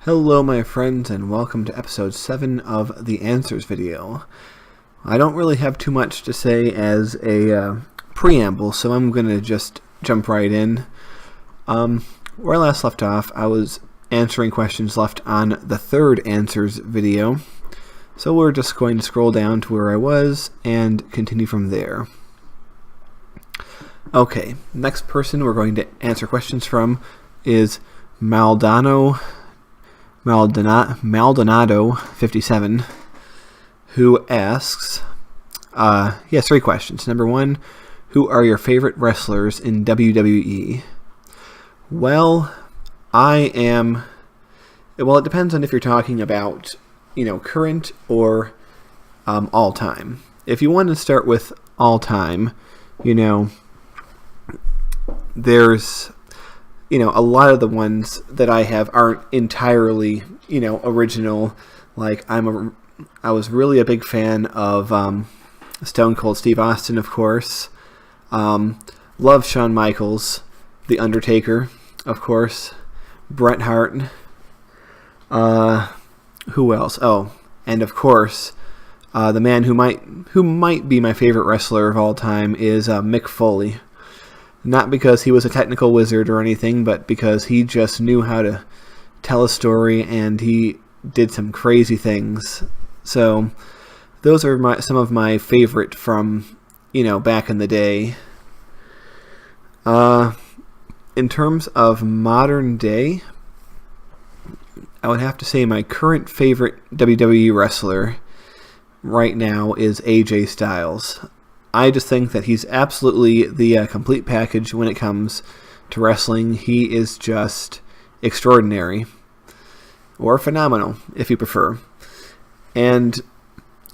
Hello my friends, and welcome to episode 7 of the Answers video. I don't really have too much to say as a preamble, so I'm going to just jump right in. Where I last left off, I was answering questions left on the third Answers video, so we're just going to scroll down to where I was and continue from there. Okay, next person we're going to answer questions from is Maldonado 57, who asks, he has 3 questions. Number 1, who are your favorite wrestlers in WWE? Well, it depends on if you're talking about, current or all time. If you want to start with all time, there's a lot of the ones that I have aren't entirely, original. Like I was really a big fan of Stone Cold Steve Austin, of course. Love Shawn Michaels, The Undertaker, of course. Bret Hart. Who else? Oh, and of course, the man who might be my favorite wrestler of all time is Mick Foley. Not because he was a technical wizard or anything, but because he just knew how to tell a story and he did some crazy things. So those are some of my favorite from, back in the day. In terms of modern day, I would have to say my current favorite WWE wrestler right now is AJ Styles. I just think that he's absolutely the complete package when it comes to wrestling. He is just extraordinary, or phenomenal, if you prefer. And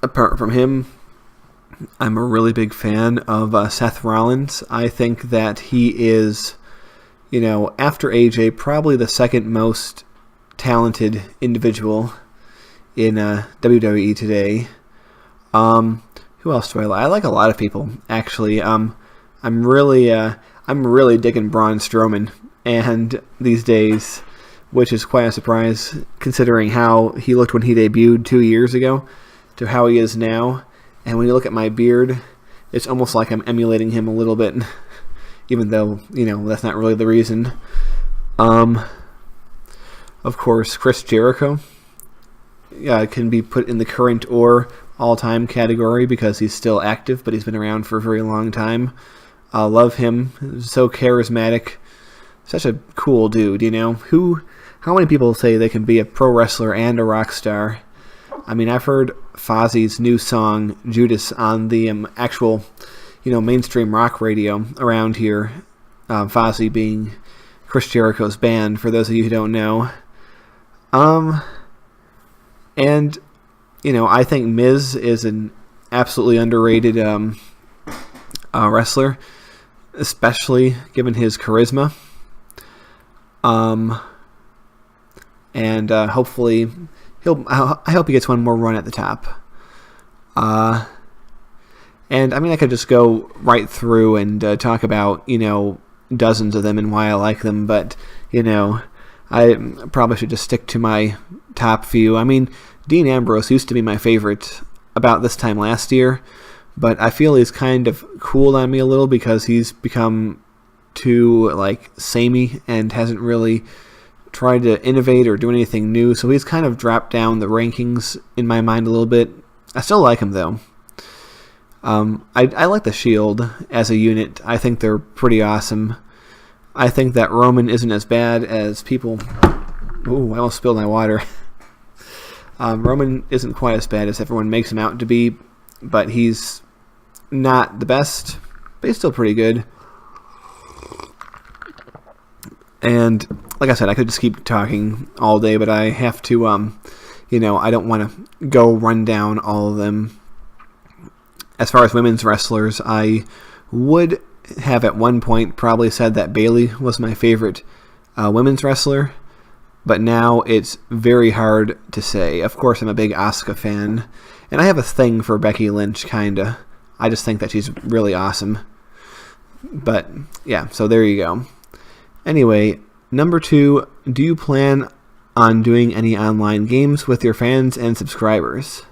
apart from him, I'm a really big fan of Seth Rollins. I think that he is, after AJ, probably the second most talented individual in WWE today. Who else do I like? I like a lot of people, actually. I'm really digging Braun Strowman, and these days, which is quite a surprise considering how he looked when he debuted 2 years ago to how he is now. And when you look at my beard, it's almost like I'm emulating him a little bit, even though that's not really the reason. Of course, Chris Jericho can be put in the current or all-time category because he's still active, but he's been around for a very long time. I love him. So charismatic. Such a cool dude, How many people say they can be a pro wrestler and a rock star? I mean, I've heard Fozzie's new song, Judas, on the actual, mainstream rock radio around here. Fozzie being Chris Jericho's band, for those of you who don't know. And I think Miz is an absolutely underrated wrestler, especially given his charisma. And hopefully, I hope he gets one more run at the top. And I could just go right through and talk about, dozens of them and why I like them, but, I probably should just stick to my top few. Dean Ambrose used to be my favorite about this time last year, but I feel he's kind of cooled on me a little because he's become too, samey and hasn't really tried to innovate or do anything new, so he's kind of dropped down the rankings in my mind a little bit. I still like him, though. I like the Shield as a unit. I think they're pretty awesome. I think that Roman isn't as bad as people... Ooh, I almost spilled my water. Roman isn't quite as bad as everyone makes him out to be, but he's not the best, but he's still pretty good. And like I said, I could just keep talking all day, but I have to, I don't want to go run down all of them. As far as women's wrestlers, I would have at one point probably said that Bayley was my favorite women's wrestler. But now it's very hard to say. Of course, I'm a big Asuka fan. And I have a thing for Becky Lynch, kinda. I just think that she's really awesome. But, yeah, so there you go. Anyway, number 2, do you plan on doing any online games with your fans and subscribers.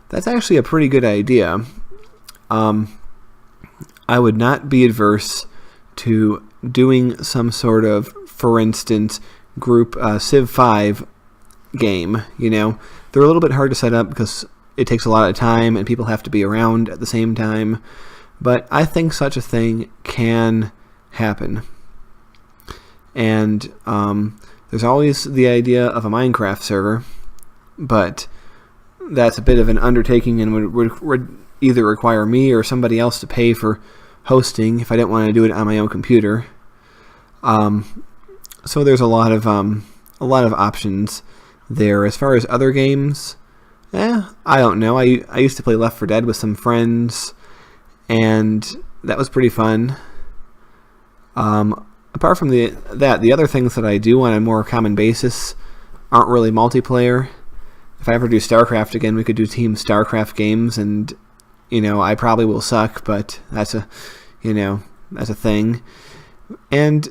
That's actually a pretty good idea. I would not be adverse to doing some sort of, for instance, group Civ 5 game. They're a little bit hard to set up because it takes a lot of time and people have to be around at the same time. But I think such a thing can happen. And there's always the idea of a Minecraft server, but that's a bit of an undertaking and would either require me or somebody else to pay for hosting if I didn't want to do it on my own computer. So there's a lot of options there. As far as other games, I don't know. I used to play Left 4 Dead with some friends, and that was pretty fun. Apart from the other things that I do on a more common basis aren't really multiplayer. If I ever do StarCraft again, we could do team StarCraft games, and I probably will suck, but that's a thing. And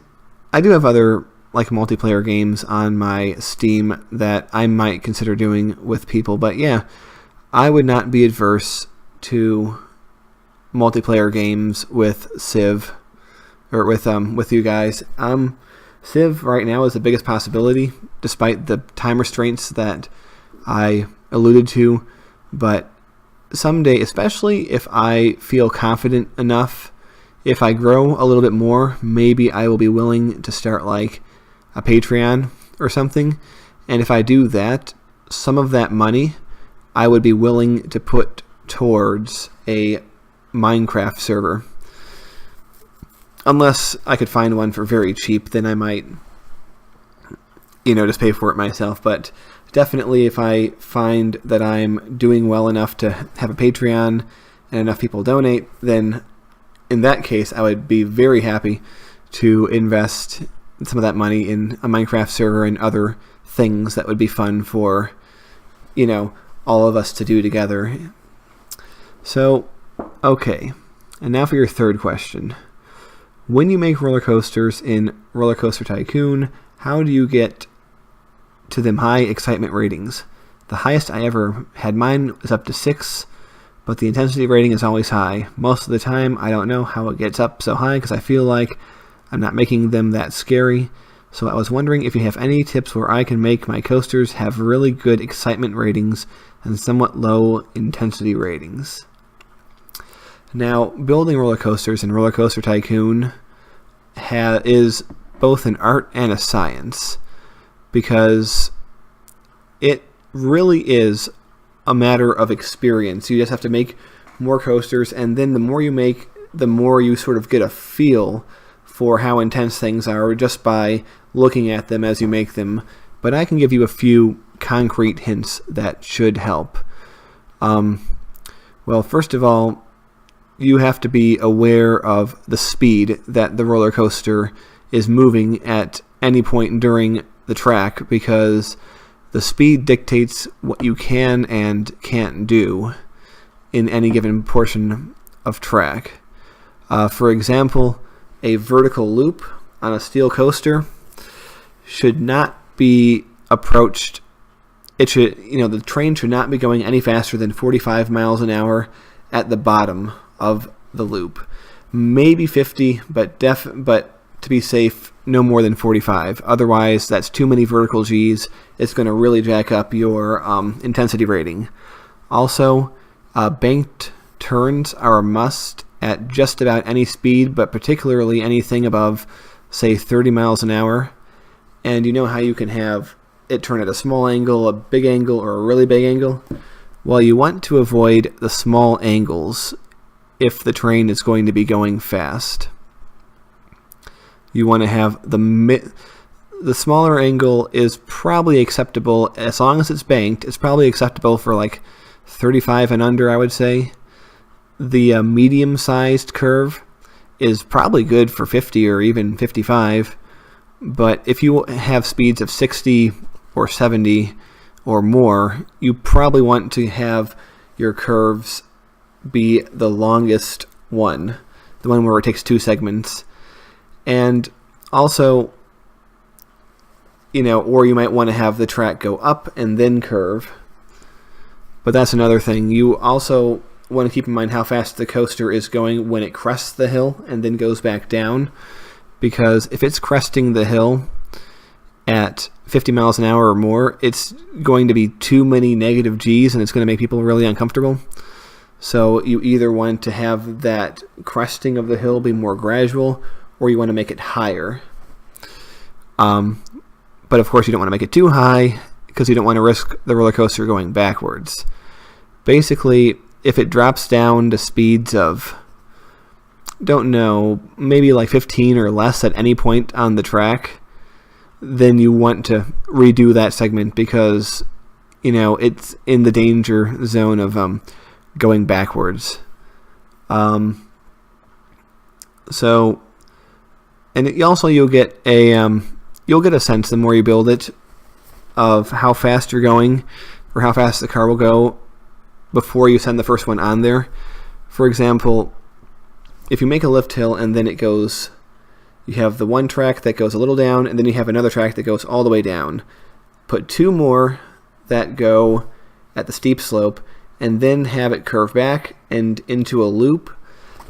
I do have other multiplayer games on my Steam that I might consider doing with people, but yeah, I would not be adverse to multiplayer games with Civ or with you guys. Civ right now is the biggest possibility, despite the time restraints that I alluded to, but someday, especially if I feel confident enough, if I grow a little bit more, maybe I will be willing to start a Patreon or something. And if I do that, some of that money I would be willing to put towards a Minecraft server. Unless I could find one for very cheap, then I might, just pay for it myself. But definitely if I find that I'm doing well enough to have a Patreon and enough people donate, then in that case I would be very happy to invest some of that money in a Minecraft server and other things that would be fun for, all of us to do together. So, okay. And now for your third question. When you make roller coasters in Roller Coaster Tycoon, how do you get to them high excitement ratings? The highest I ever had mine is up to 6, but the intensity rating is always high. Most of the time, I don't know how it gets up so high because I feel like I'm not making them that scary. So I was wondering if you have any tips where I can make my coasters have really good excitement ratings and somewhat low intensity ratings. Now, building roller coasters in Roller Coaster Tycoon is both an art and a science, because it really is a matter of experience. You just have to make more coasters, and then the more you make, the more you sort of get a feel for how intense things are just by looking at them as you make them. But I can give you a few concrete hints that should help. Well, first of all, you have to be aware of the speed that the roller coaster is moving at any point during the track, because the speed dictates what you can and can't do in any given portion of track. For example, a vertical loop on a steel coaster should not be approached. The train should not be going any faster than 45 miles an hour at the bottom of the loop. Maybe 50, but to be safe, no more than 45. Otherwise, that's too many vertical Gs. It's going to really jack up your intensity rating. Also, banked turns are a must at just about any speed, but particularly anything above, say, 30 miles an hour. And you know how you can have it turn at a small angle, a big angle, or a really big angle? Well, you want to avoid the small angles if the train is going to be going fast. You want to have the smaller angle is probably acceptable as long as it's banked. It's probably acceptable for 35 and under, I would say. The medium-sized curve is probably good for 50 or even 55. But if you have speeds of 60 or 70 or more, you probably want to have your curves be the longest one, the one where it takes 2 segments. And also, or you might want to have the track go up and then curve. But that's another thing. You also want to keep in mind how fast the coaster is going when it crests the hill and then goes back down. Because if it's cresting the hill at 50 miles an hour or more, it's going to be too many negative G's and it's going to make people really uncomfortable. So you either want to have that cresting of the hill be more gradual, or you want to make it higher. But of course you don't want to make it too high because you don't want to risk the roller coaster going backwards. Basically, if it drops down to speeds of, maybe like 15 or less at any point on the track, then you want to redo that segment because, it's in the danger zone of going backwards. You'll get a sense the more you build it of how fast you're going or how fast the car will go before you send the first one on there. For example, if you make a lift hill and then you have the one track that goes a little down and then you have another track that goes all the way down. Put two more that go at the steep slope and then have it curve back and into a loop.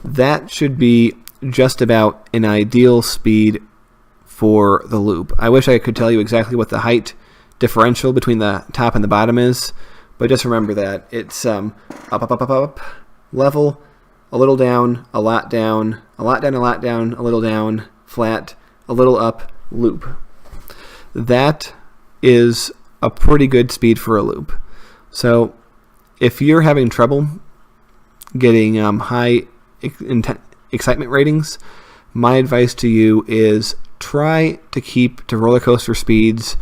That should be just about an ideal speed for the loop. I wish I could tell you exactly what the height differential between the top and the bottom is, but just remember that it's up, level, a little down, a lot down, a lot down, a lot down, a little down, flat, a little up, loop. That is a pretty good speed for a loop. So if you're having trouble getting high excitement ratings, my advice to you is try to keep to roller coaster speeds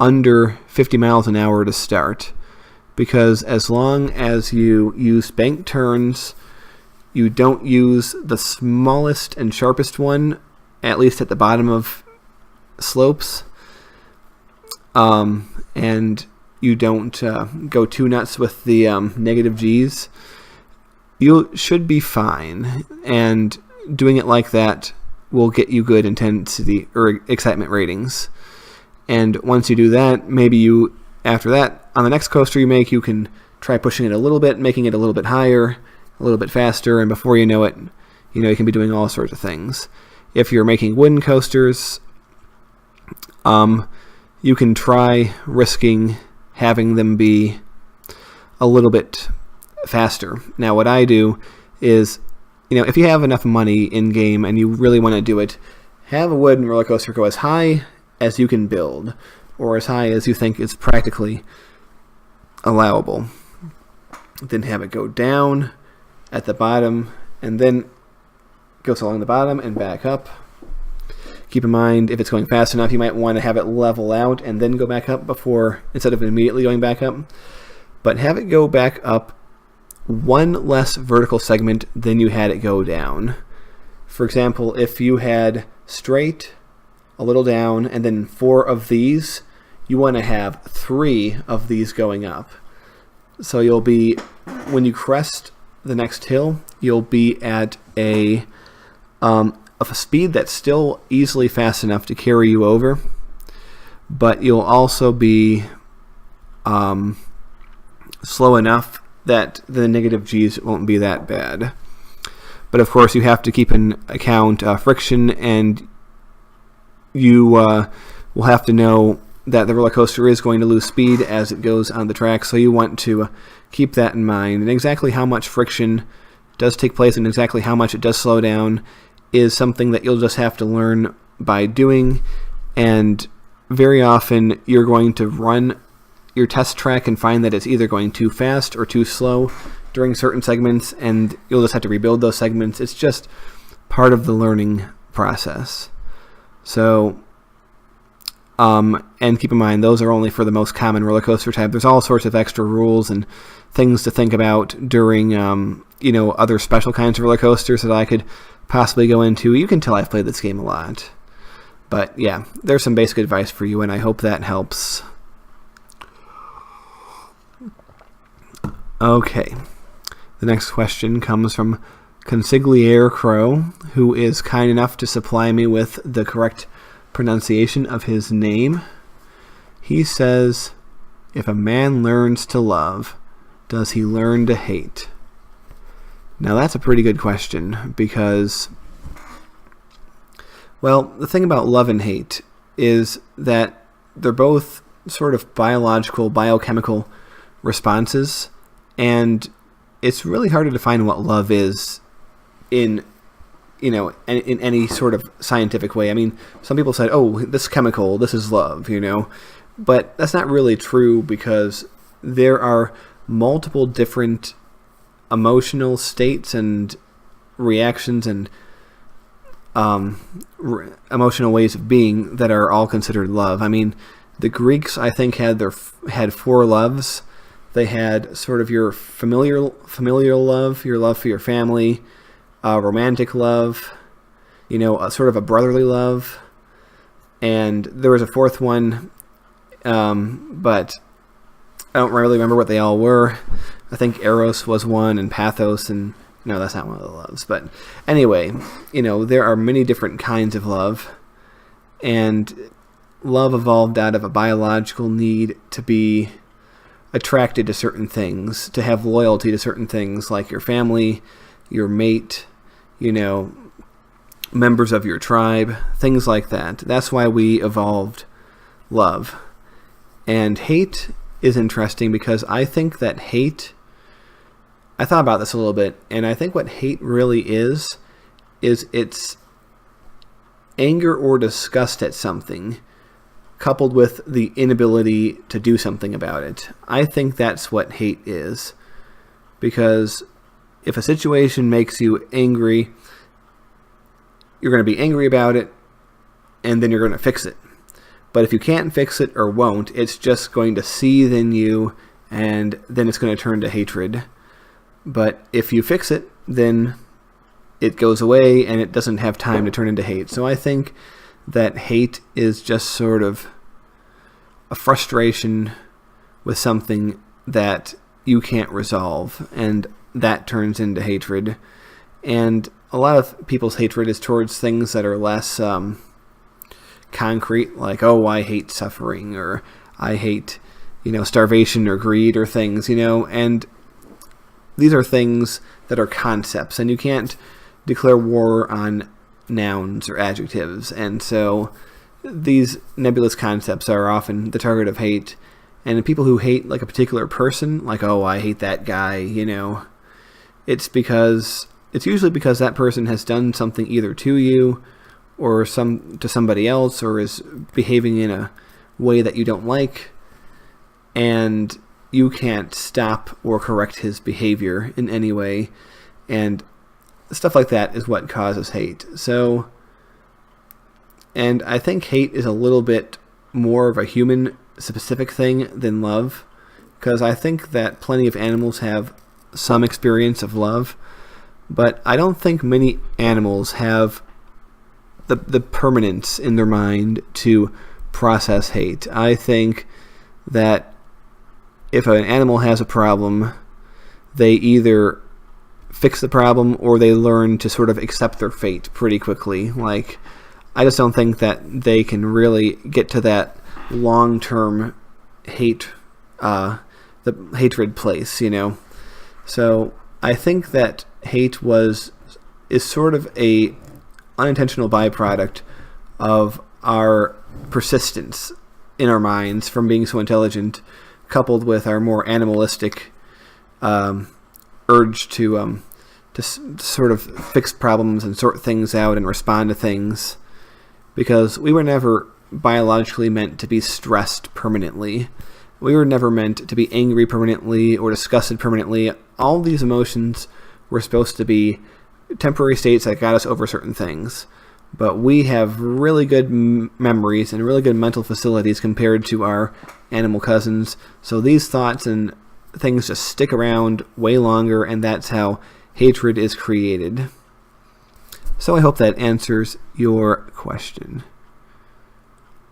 under 50 miles an hour to start. Because as long as you use bank turns, you don't use the smallest and sharpest one, at least at the bottom of slopes, and you don't go too nuts with the negative G's, you should be fine. And doing it like that will get you good intensity or excitement ratings. And once you do that, after that, on the next coaster you make, you can try pushing it a little bit, making it a little bit higher, a little bit faster, and before you know it, you can be doing all sorts of things. If you're making wooden coasters, you can try risking having them be a little bit faster. Now, what I do is, if you have enough money in-game and you really want to do it, have a wooden roller coaster go as high as you can build, or as high as you think is practically allowable. Then have it go down at the bottom, and then goes along the bottom and back up. Keep in mind, if it's going fast enough, you might want to have it level out and then go back up instead of immediately going back up. But have it go back up one less vertical segment than you had it go down. For example, if you had straight, a little down, and then 4 of these, you want to have 3 of these going up. So when you crest the next hill, you'll be at a speed that's still easily fast enough to carry you over, but you'll also be slow enough that the negative G's won't be that bad. But of course, you have to keep in account friction, and you will have to know that the roller coaster is going to lose speed as it goes on the track, so you want to keep that in mind. And exactly how much friction does take place and exactly how much it does slow down is something that you'll just have to learn by doing. And very often you're going to run your test track and find that it's either going too fast or too slow during certain segments, and you'll just have to rebuild those segments. It's just part of the learning process. So, and keep in mind, those are only for the most common roller coaster type. There's all sorts of extra rules and things to think about during, other special kinds of roller coasters that I could possibly go into. You can tell I've played this game a lot. But yeah, there's some basic advice for you, and I hope that helps. Okay. The next question comes from Consigliere Crow, who is kind enough to supply me with the correct pronunciation of his name. He says, if a man learns to love, does he learn to hate? Now that's a pretty good question because, well, the thing about love and hate is that they're both sort of biological, biochemical responses, and it's really hard to define what love is in any sort of scientific way. I mean, some people said, oh, this chemical, this is love, but that's not really true because there are multiple different emotional states and reactions and emotional ways of being that are all considered love. I mean, the Greeks, I think, had 4 loves. They had sort of your familial love, your love for your family, romantic love, sort of a brotherly love, and there was a 4th one, but I don't really remember what they all were. I think Eros was one, and Pathos, and no, that's not one of the loves. But anyway, there are many different kinds of love, and love evolved out of a biological need to be attracted to certain things, to have loyalty to certain things, like your family, your mate, members of your tribe, things like that. That's why we evolved love. And hate is interesting because I think that I thought about this a little bit, and I think what hate really is it's anger or disgust at something coupled with the inability to do something about it. I think that's what hate is, because if a situation makes you angry, you're going to be angry about it, and then you're going to fix it. But if you can't fix it or won't, it's just going to seethe in you, and then it's going to turn to hatred. But if you fix it, then it goes away, and it doesn't have time to turn into hate. So I think that hate is just sort of a frustration with something that you can't resolve, and that turns into hatred. And a lot of people's hatred is towards things that are less concrete, like, oh, I hate suffering, or I hate, starvation or greed or things, and these are things that are concepts, and you can't declare war on nouns or adjectives, and so these nebulous concepts are often the target of hate. And people who hate like a particular person, like, oh, I hate that guy, it's usually because that person has done something either to you or to somebody else, or is behaving in a way that you don't like, and you can't stop or correct his behavior in any way, and stuff like that is what causes hate. So, and I think hate is a little bit more of a human specific thing than love, because I think that plenty of animals have some experience of love, but I don't think many animals have the permanence in their mind to process hate. I think that if an animal has a problem, they either fix the problem or they learn to sort of accept their fate pretty quickly. Like, I just don't think that they can really get to that long-term hate, the hatred place, So I think that hate is sort of a unintentional byproduct of our persistence in our minds from being so intelligent, coupled with our more animalistic urge to sort of fix problems and sort things out and respond to things, because we were never biologically meant to be stressed permanently. We were never meant to be angry permanently or disgusted permanently. All these emotions were supposed to be temporary states that got us over certain things. But we have really good memories and really good mental facilities compared to our animal cousins. So these thoughts and things just stick around way longer, and that's how hatred is created. So I hope that answers your question.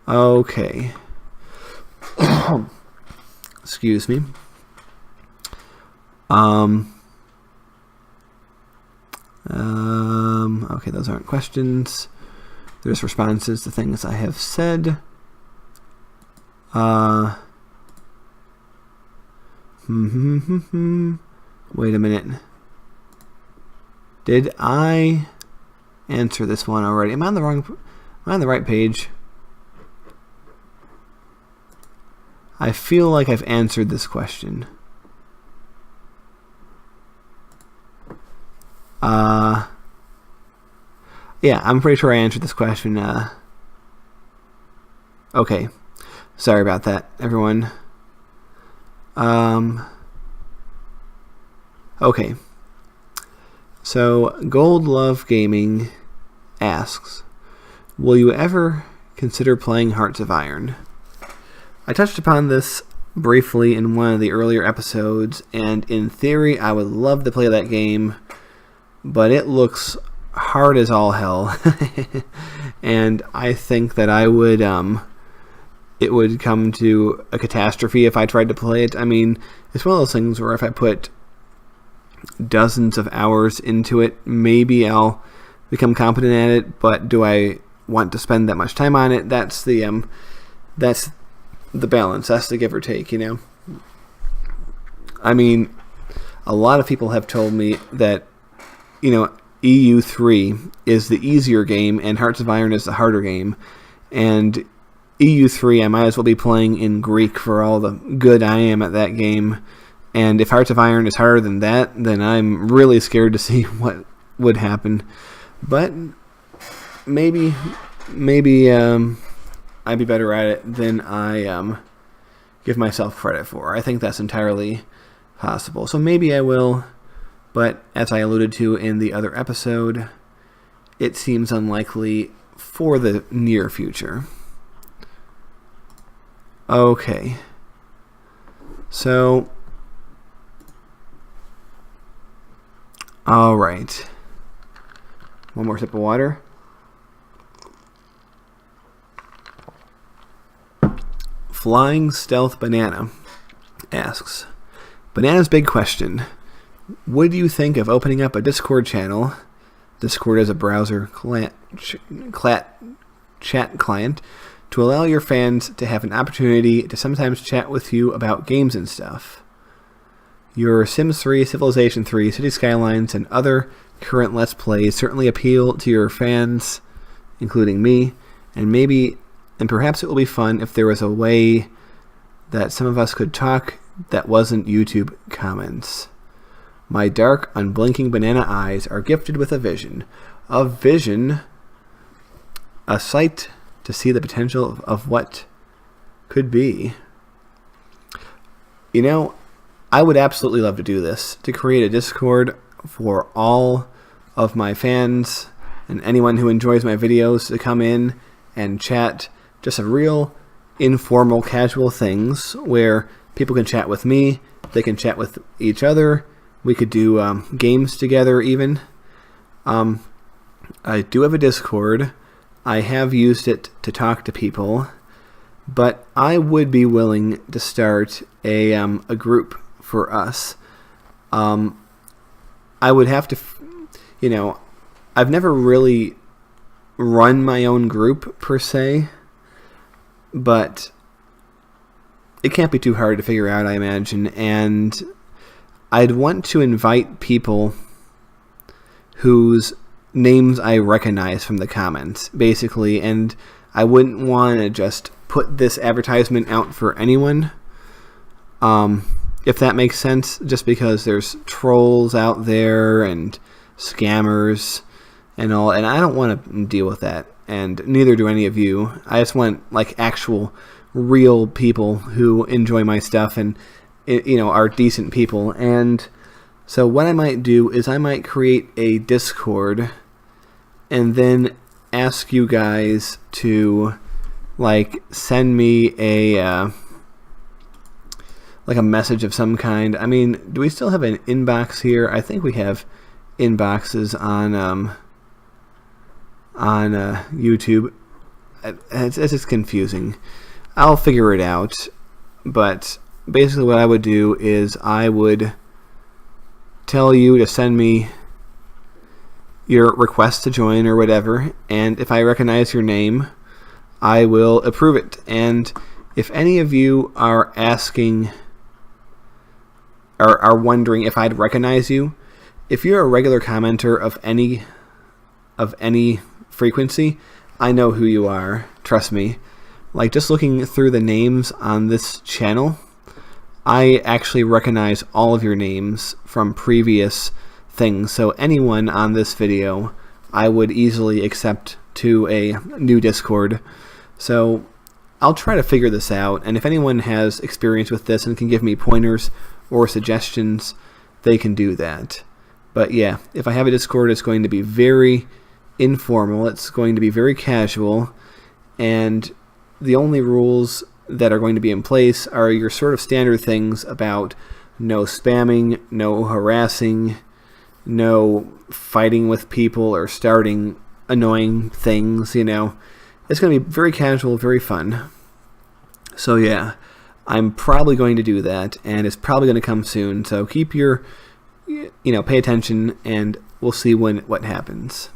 Okay. Excuse me. Okay, those aren't questions. There's responses to things I have said. Wait a minute. Did I answer this one already? Am I on the right page? I feel like I've answered this question. Yeah, I'm pretty sure I answered this question. Okay. Sorry about that, everyone. Okay. So, Gold Love Gaming asks, will you ever consider playing Hearts of Iron? I touched upon this briefly in one of the earlier episodes, and in theory, I would love to play that game, but it looks hard as all hell. And I think that it would come to a catastrophe if I tried to play it. I mean, it's one of those things where if I put dozens of hours into it, maybe I'll become competent at it, but do I want to spend that much time on it? That's the balance. That's the give or take, you know? I mean, a lot of people have told me that, you know, EU3 is the easier game and Hearts of Iron is the harder game. And EU3 I might as well be playing in Greek for all the good I am at that game. And if Hearts of Iron is harder than that, then I'm really scared to see what would happen. But maybe I'd be better at it than I give myself credit for. I think that's entirely possible. So maybe I will, but as I alluded to in the other episode, it seems unlikely for the near future. Okay. So, all right. One more sip of water. Flying Stealth Banana asks, Banana's big question. What do you think of opening up a Discord channel? Discord is a browser chat client to allow your fans to have an opportunity to sometimes chat with you about games and stuff. Your Sims 3, Civilization 3, City Skylines, and other current Let's Plays certainly appeal to your fans, including me, and perhaps it will be fun if there was a way that some of us could talk that wasn't YouTube comments. My dark, unblinking banana eyes are gifted with a vision. A sight to see the potential of what could be. You know, I would absolutely love to do this, to create a Discord for all of my fans and anyone who enjoys my videos to come in and chat just a real informal, casual things where people can chat with me, they can chat with each other, we could do games together even. I do have a Discord. I have used it to talk to people, but I would be willing to start a group for us. I would have to, you know, I've never really run my own group per se, but it can't be too hard to figure out, I imagine, and I'd want to invite people whose names I recognize from the comments, basically, and I wouldn't want to just put this advertisement out for anyone, if that makes sense, just because there's trolls out there and scammers and all, and I don't want to deal with that, and neither do any of you. I just want, like, actual, real people who enjoy my stuff and, you know, are decent people. And so what I might do is I might create a Discord and then ask you guys to, like, send me a like a message of some kind. I mean, do we still have an inbox here? I think we have inboxes on YouTube. It's just confusing. I'll figure it out, but basically what I would do is I would tell you to send me your request to join or whatever, and if I recognize your name, I will approve it. And if any of you are asking or are wondering if I'd recognize you, if you're a regular commenter of any frequency, I know who you are. Trust me. Like, just looking through the names on this channel, I actually recognize all of your names from previous things. So anyone on this video, I would easily accept to a new Discord. So I'll try to figure this out, and if anyone has experience with this and can give me pointers or suggestions, they can do that. But yeah, if I have a Discord, it's going to be very informal, it's going to be very casual, and the only rules that are going to be in place are your sort of standard things about no spamming, no harassing, no fighting with people or starting annoying things, you know. It's going to be very casual, very fun. So yeah, I'm probably going to do that, and it's probably going to come soon. So keep your, pay attention, and we'll see what happens.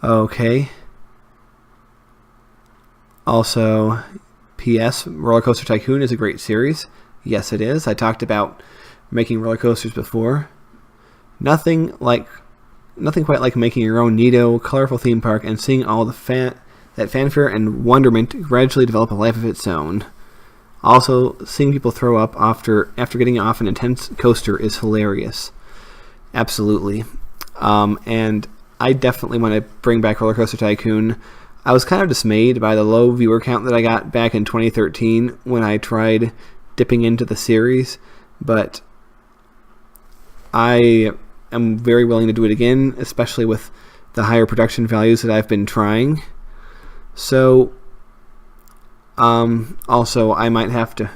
Okay. Also, P.S. Roller Coaster Tycoon is a great series. Yes, it is. I talked about making roller coasters before. Nothing quite like making your own neato, colorful theme park and seeing all the that fanfare and wonderment gradually develop a life of its own. Also, seeing people throw up after getting off an intense coaster is hilarious. Absolutely. And I definitely want to bring back Roller Coaster Tycoon. I was kind of dismayed by the low viewer count that I got back in 2013 when I tried dipping into the series, but I am very willing to do it again, especially with the higher production values that I've been trying. So, also, I might have to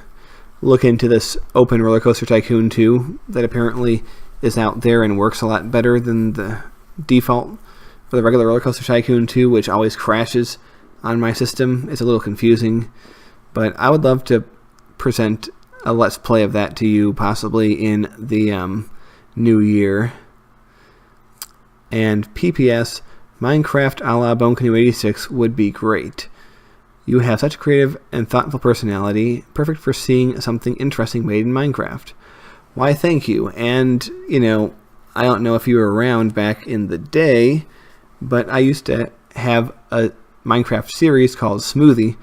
look into this Open Roller Coaster Tycoon 2 that apparently is out there and works a lot better than the default for the regular Roller Coaster Tycoon 2, which always crashes on my system. It's a little confusing, but I would love to present a Let's Play of that to you, possibly in the new year. And PPS, Minecraft a la Bone Canoe 86 would be great. You have such a creative and thoughtful personality, perfect for seeing something interesting made in Minecraft. Why, thank you. And, I don't know if you were around back in the day, but I used to have a Minecraft series called Smoothie,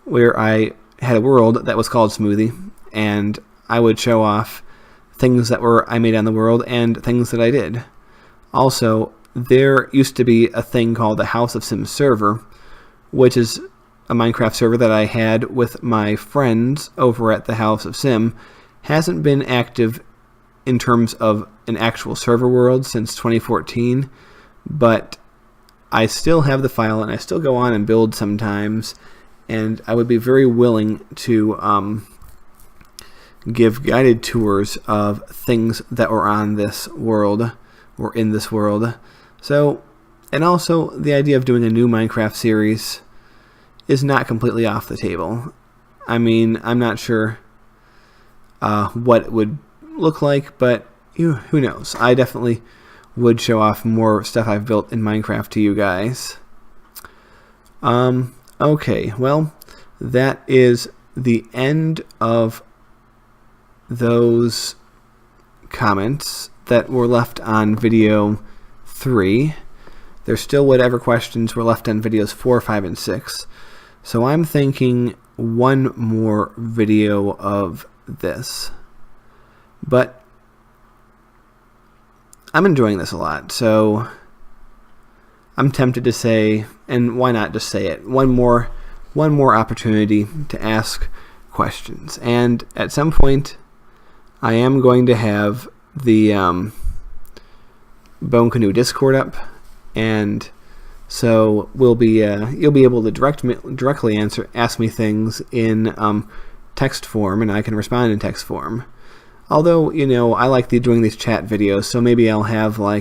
where I had a world that was called Smoothie, and I would show off things that I made on the world and things that I did. Also, there used to be a thing called the House of Sim server, which is a Minecraft server that I had with my friends over at the House of Sim. Hasn't been active in terms of an actual server world since 2014, but I still have the file, and I still go on and build sometimes, and I would be very willing to give guided tours of things that were on this world, or in this world. So, and also, the idea of doing a new Minecraft series is not completely off the table. I mean, I'm not sure what it would look like, but who knows. I definitely would show off more stuff I've built in Minecraft to you guys. Okay, well, that is the end of those comments that were left on video 3. There's still whatever questions were left on videos 4, 5, and 6. So I'm thinking one more video of this. But I'm enjoying this a lot, so I'm tempted to say, and why not just say it, one more opportunity to ask questions. And at some point, I am going to have the Bone Canoe Discord up, and so you'll be able to directly ask me things in text form, and I can respond in text form. Although, I like doing these chat videos, so maybe I'll have I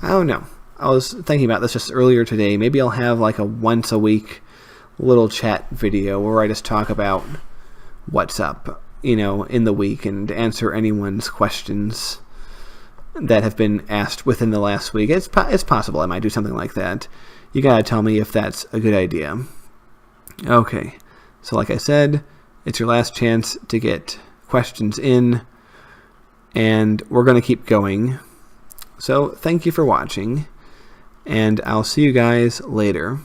don't know. I was thinking about this just earlier today. Maybe I'll have a once a week little chat video where I just talk about what's up, in the week, and answer anyone's questions that have been asked within the last week. It's possible I might do something like that. You gotta tell me if that's a good idea. Okay, so like I said, it's your last chance to get questions in, and we're going to keep going. So thank you for watching, and I'll see you guys later.